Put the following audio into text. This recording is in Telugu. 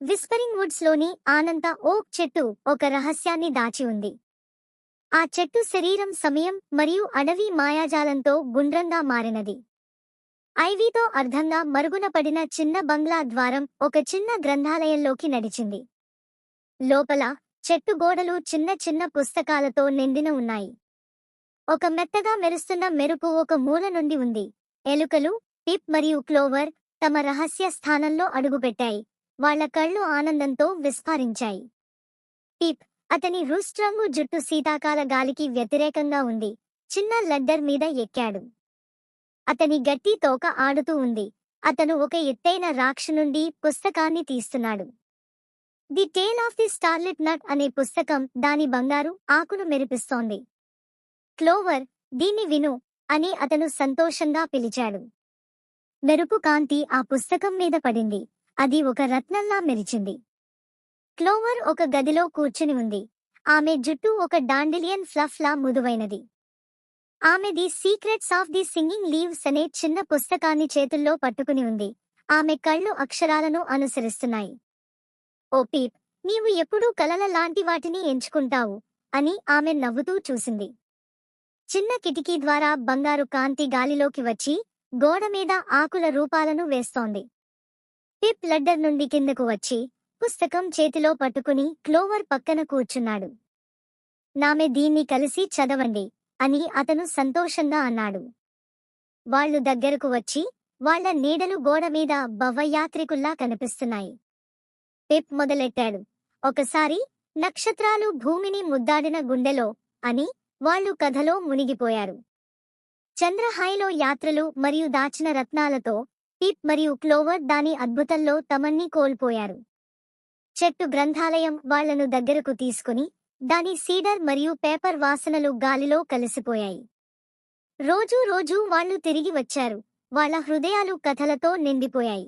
విస్పరింగ్ వుడ్స్ లోని ఆనంద ఓక్ చెట్టు ఒక రహస్యాన్ని దాచి ఉంది. ఆ చెట్టు శరీరం సమయం మరియు అడవి మాయాజాలంతో గుండ్రంగా మారినది. ఐవీతో అర్ధంగా మరుగున పడిన చిన్న బంగ్లా ద్వారం ఒక చిన్న గ్రంథాలయంలోకి నడిచింది. లోపల చెట్టు గోడలు చిన్న చిన్న పుస్తకాలతో నిండిన ఉన్నాయి. ఒక మెత్తగా మెరుస్తున్న మెరుపు ఒక మూల నుండి ఉంది. ఎలుకలు, పిప్ మరియు క్లోవర్ తమ రహస్య స్థానంలో అడుగుపెట్టాయి. వాళ్ళ కళ్ళు ఆనందంతో విస్ఫారించాయి. పిప్, అతని రూస్ట్ రంగు జుట్టు శీతాకాల గాలికి వ్యతిరేకంగా ఉంది, చిన్న లెడ్డర్ మీద ఎక్కాడు. అతని గట్టి తోక ఆడుతూ ఉంది. అతను ఒక ఎత్తైన రాక్ష నుండి పుస్తకాన్ని తీస్తున్నాడు. The tale of the starlet nut అనే పుస్తకం దాని బంగారు ఆకును మెరిపిస్తోంది. క్లోవర్, దీన్ని విను అని అతను సంతోషంగా పిలిచాడు. మెరుపు కాంతి ఆ పుస్తకం మీద పడింది. అది ఒక రత్నంలా మెరిచింది. క్లోవర్ ఒక గదిలో కూర్చుని ఉంది. ఆమె జుట్టు ఒక డాండిలియన్ ఫ్లఫ్ లా మృదువైనది. ఆమె the secrets of the singing leaves అనే చిన్న పుస్తకాన్ని చేతుల్లో పట్టుకుని ఉంది. ఆమె కళ్ళు అక్షరాలను అనుసరిస్తున్నాయి. ఓ పీప్, నీవు ఎప్పుడూ కలల లాంటి వాటిని ఎంచుకుంటావు అని ఆమె నవ్వుతూ చూసింది. చిన్న కిటికీ ద్వారా బంగారు కాంతి గాలిలోకి వచ్చి గోడమీద ఆకుల రూపాలను వేస్తోంది. పిప్ లెడ్డర్ నుండి కిందకు వచ్చి పుస్తకం చేతిలో పట్టుకుని క్లోవర్ పక్కన కూర్చున్నాడు. నామె దీన్ని కలిసి చదవండి అని అతను సంతోషంగా అన్నాడు. వాళ్లు దగ్గరకు వచ్చి వాళ్ల నీడలు గోడమీద భవయాత్రికుల్లా కనిపిస్తున్నాయి. పిప్ మొదలెట్టాడు, ఒకసారి నక్షత్రాలు భూమిని ముద్దాడిన గుండెలో అని. వాళ్లు కథలో మునిగిపోయారు. చంద్రహాయిలో యాత్రలు మరియు దాచిన రత్నాలతో పిప్ మరియు క్లోవర్ దాని అద్భుతంలో తమన్ని కోల్పోయారు. చెట్టు గ్రంథాలయం వాళ్లను దగ్గరకు తీసుకుని దాని సీడర్ మరియు పేపర్ వాసనలు గాలిలో కలిసిపోయాయి. రోజూ రోజూ వాళ్లు తిరిగి వచ్చారు. వాళ్ల హృదయాలు కథలతో నిండిపోయాయి.